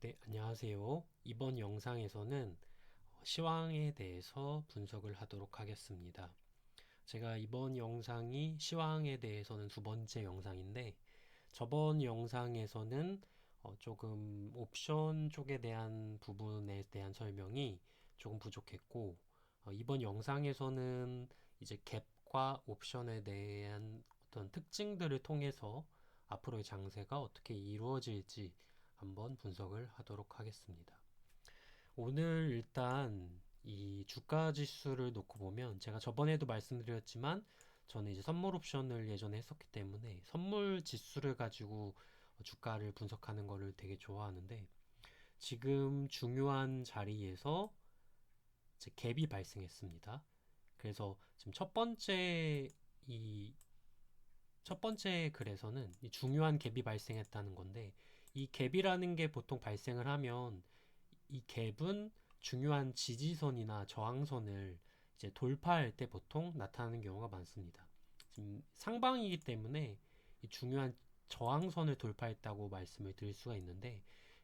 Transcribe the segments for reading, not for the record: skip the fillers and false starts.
네, 안녕하세요. 이번 영상에서는 시황에 대해서 분석을 하도록 하겠습니다. 제가 이번 영상이 시황에 대해서는 두 번째 영상인데, 저번 영상에서는 조금 옵션 쪽에 대한 부분에 대한 설명이 조금 부족했고, 이번 영상에서는 이제 갭과 옵션에 대한 어떤 특징들을 통해서 앞으로의 장세가 어떻게 이루어질지 한번 분석을 하도록 하겠습니다. 오늘 일단 이 주가 지수를 놓고 보면 제가 저번에도 말씀드렸지만 저는 이제 선물 옵션을 예전에 했었기 때문에 선물 지수를 가지고 주가를 분석하는 거를 되게 좋아하는데 지금 중요한 자리에서 이제 갭이 발생했습니다. 그래서 지금 이 첫 번째 글에서는 이 중요한 갭이 발생했다는 건데 이 갭이라는 게 보통 발생을 하면 이 갭은 중요한 지지선이나 저항선을 이제 돌파할 때 보통 나타나는 경우가 많습니다. 지금 상방이기 때문에 이 중요한 저항선을 돌파했다고 말씀을 드릴 수가 있는데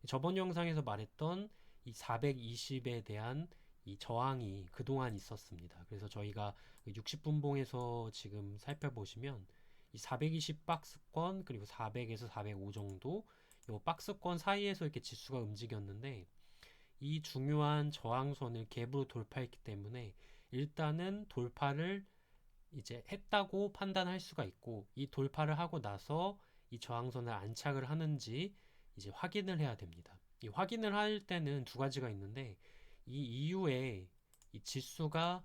저번 영상에서 말했던 이 420에 대한 이 저항이 그동안 있었습니다. 그래서 저희가 60분봉에서 지금 살펴보시면 이 420 박스권 그리고 400에서 405 정도 요 박스권 사이에서 이렇게 지수가 움직였는데 이 중요한 저항선을 갭으로 돌파했기 때문에 일단은 돌파를 이제 했다고 판단할 수가 있고 이 돌파를 하고 나서 이 저항선을 안착을 하는지 이제 확인을 해야 됩니다. 이 확인을 할 때는 두 가지가 있는데 이 이후에 이 지수가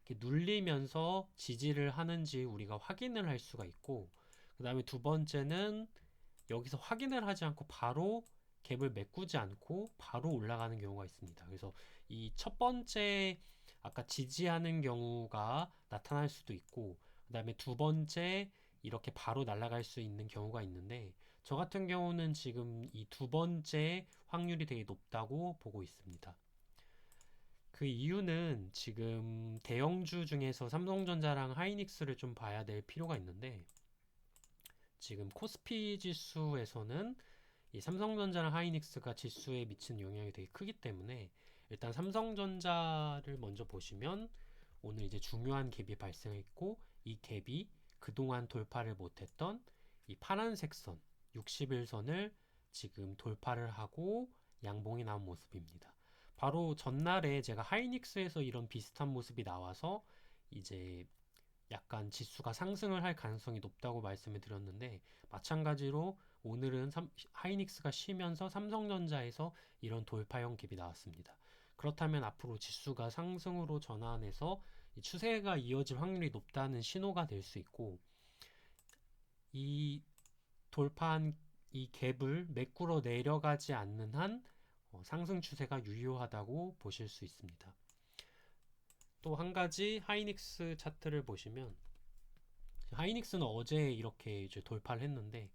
이렇게 눌리면서 지지를 하는지 우리가 확인을 할 수가 있고 그 다음에 두 번째는 여기서 확인을 하지 않고 바로 갭을 메꾸지 않고 바로 올라가는 경우가 있습니다. 그래서 이 첫 번째 아까 지지하는 경우가 나타날 수도 있고 그 다음에 두 번째 이렇게 바로 날아갈 수 있는 경우가 있는데 저 같은 경우는 지금 이 두 번째 확률이 되게 높다고 보고 있습니다. 그 이유는 지금 대형주 중에서 삼성전자랑 하이닉스를 좀 봐야 될 필요가 있는데 지금 코스피 지수에서는 이 삼성전자랑 하이닉스가 지수에 미치는 영향이 되게 크기 때문에 일단 삼성전자를 먼저 보시면 오늘 이제 중요한 갭이 발생했고 이 갭이 그동안 돌파를 못했던 이 파란색 선 60일선을 지금 돌파를 하고 양봉이 나온 모습입니다. 바로 전날에 제가 하이닉스에서 이런 비슷한 모습이 나와서 이제 약간 지수가 상승을 할 가능성이 높다고 말씀을 드렸는데 마찬가지로 오늘은 하이닉스가 쉬면서 삼성전자에서 이런 돌파형 갭이 나왔습니다. 그렇다면 앞으로 지수가 상승으로 전환해서 이 추세가 이어질 확률이 높다는 신호가 될 수 있고 이 돌파한 이 갭을 매꾸러 내려가지 않는 한 상승 추세가 유효하다고 보실 수 있습니다. 또 한 가지 하이닉스 차트를 보시면 하이닉스는 어제 이렇게 이제 돌파를 했는데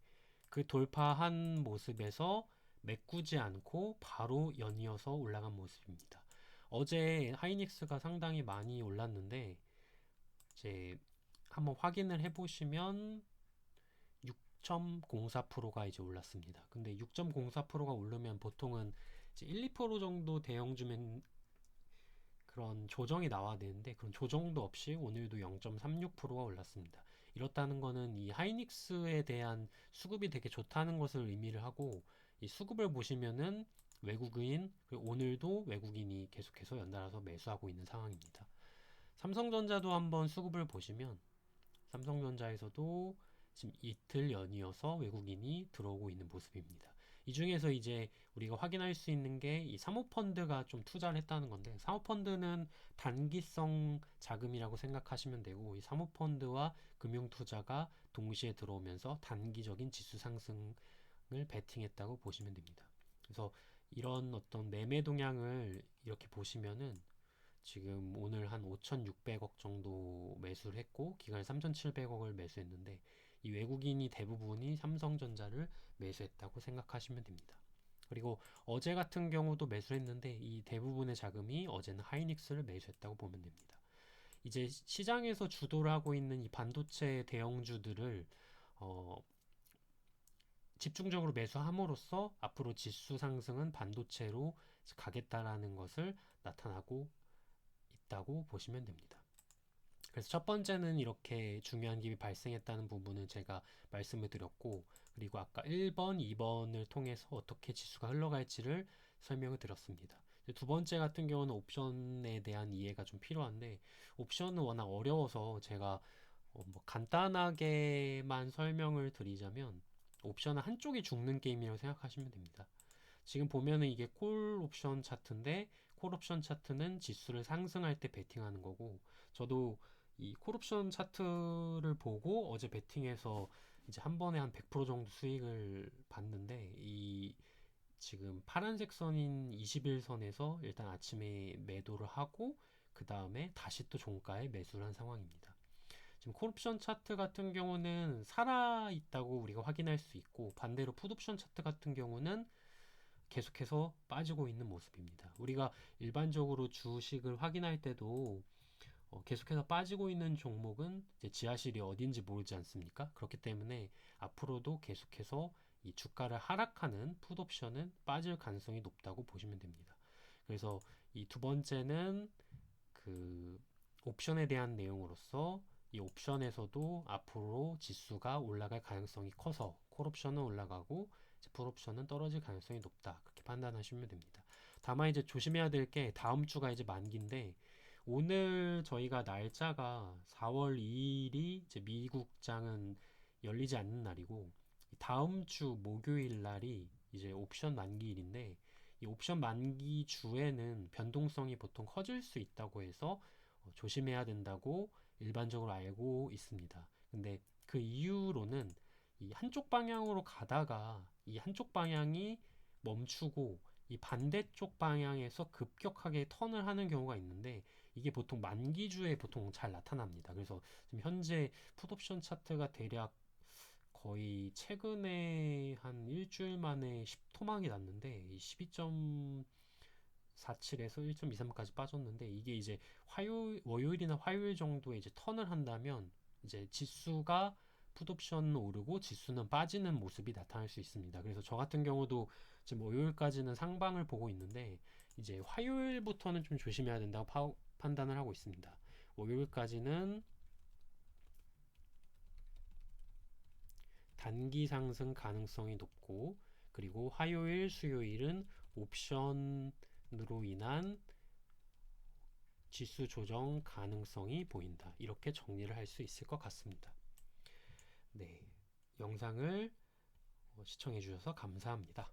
그 돌파한 모습에서 메꾸지 않고 바로 연이어서 올라간 모습입니다. 어제 하이닉스가 상당히 많이 올랐는데 이제 한번 확인을 해보시면 6.04%가 이제 올랐습니다. 근데 6.04%가 오르면 보통은 이제 1, 2% 정도 대형주면 그런 조정이 나와야 되는데 그런 조정도 없이 오늘도 0.36%가 올랐습니다. 이렇다는 거는 이 하이닉스에 대한 수급이 되게 좋다는 것을 의미를 하고 이 수급을 보시면은 외국인 그리고 오늘도 외국인이 계속해서 연달아서 매수하고 있는 상황입니다. 삼성전자도 한번 수급을 보시면 삼성전자에서도 지금 이틀 연이어서 외국인이 들어오고 있는 모습입니다. 이 중에서 이제 우리가 확인할 수 있는 게 이 사모펀드가 좀 투자를 했다는 건데 사모펀드는 단기성 자금이라고 생각하시면 되고 이 사모펀드와 금융투자가 동시에 들어오면서 단기적인 지수 상승을 베팅했다고 보시면 됩니다. 그래서 이런 어떤 매매 동향을 이렇게 보시면은 지금 오늘 한 5,600억 정도 매수를 했고 기간에 3,700억을 매수했는데 이 외국인이 대부분이 삼성전자를 매수했다고 생각하시면 됩니다. 그리고 어제 같은 경우도 매수했는데 이 대부분의 자금이 어제는 하이닉스를 매수했다고 보면 됩니다. 이제 시장에서 주도를 하고 있는 이 반도체 대형주들을 어, 집중적으로 매수함으로써 앞으로 지수 상승은 반도체로 가겠다라는 것을 나타나고 있다고 보시면 됩니다. 그래서 첫 번째는 이렇게 중요한 깁이 발생했다는 부분은 제가 말씀을 드렸고, 그리고 아까 1번, 2번을 통해서 어떻게 지수가 흘러갈지를 설명을 드렸습니다. 두 번째 같은 경우는 옵션에 대한 이해가 좀 필요한데, 옵션은 워낙 어려워서 제가 뭐 간단하게만 설명을 드리자면, 옵션은 한쪽이 죽는 게임이라고 생각하시면 됩니다. 지금 보면은 이게 콜 옵션 차트인데, 콜 옵션 차트는 지수를 상승할 때 베팅하는 거고, 저도 이 콜 옵션 차트를 보고 어제 베팅해서 이제 한 번에 한 100% 정도 수익을 봤는데, 이 지금 파란색 선인 21선에서 일단 아침에 매도를 하고 그 다음에 다시 또 종가에 매수를 한 상황입니다. 지금 콜옵션 차트 같은 경우는 살아 있다고 우리가 확인할 수 있고, 반대로 풋옵션 차트 같은 경우는 계속해서 빠지고 있는 모습입니다. 우리가 일반적으로 주식을 확인할 때도 계속해서 빠지고 있는 종목은 이제 지하실이 어딘지 모르지 않습니까? 그렇기 때문에 앞으로도 계속해서 이 주가를 하락하는 풋옵션은 빠질 가능성이 높다고 보시면 됩니다. 그래서 이 두 번째는 그 옵션에 대한 내용으로서, 이 옵션에서도 앞으로 지수가 올라갈 가능성이 커서 콜옵션은 올라가고 풋옵션은 떨어질 가능성이 높다, 그렇게 판단하시면 됩니다. 다만 이제 조심해야 될 게 다음 주가 이제 만기인데, 오늘 저희가 날짜가 4월 2일이 이제 미국장은 열리지 않는 날이고, 다음 주 목요일 날이 이제 옵션 만기일인데, 이 옵션 만기 주에는 변동성이 보통 커질 수 있다고 해서 조심해야 된다고 일반적으로 알고 있습니다. 근데 그 이유로는 이 한쪽 방향으로 가다가 이 한쪽 방향이 멈추고 이 반대쪽 방향에서 급격하게 턴을 하는 경우가 있는데, 이게 보통 만기주에 보통 잘 나타납니다. 그래서 지금 현재 풋옵션 차트가 대략 거의 최근에 한 일주일 만에 10토막이 났는데, 12.47에서 1.23까지 빠졌는데, 이게 이제 월요일이나 화요일 정도에 이제 턴을 한다면 이제 지수가 풋옵션은 오르고 지수는 빠지는 모습이 나타날 수 있습니다. 그래서 저 같은 경우도 지금 월요일까지는 상방을 보고 있는데, 이제 화요일부터는 좀 조심해야 된다고 판단을 하고 있습니다. 월요일까지는 단기 상승 가능성이 높고, 그리고 화요일, 수요일은 옵션으로 인한 지수 조정 가능성이 보인다, 이렇게 정리를 할 수 있을 것 같습니다. 네, 영상을 시청해 주셔서 감사합니다.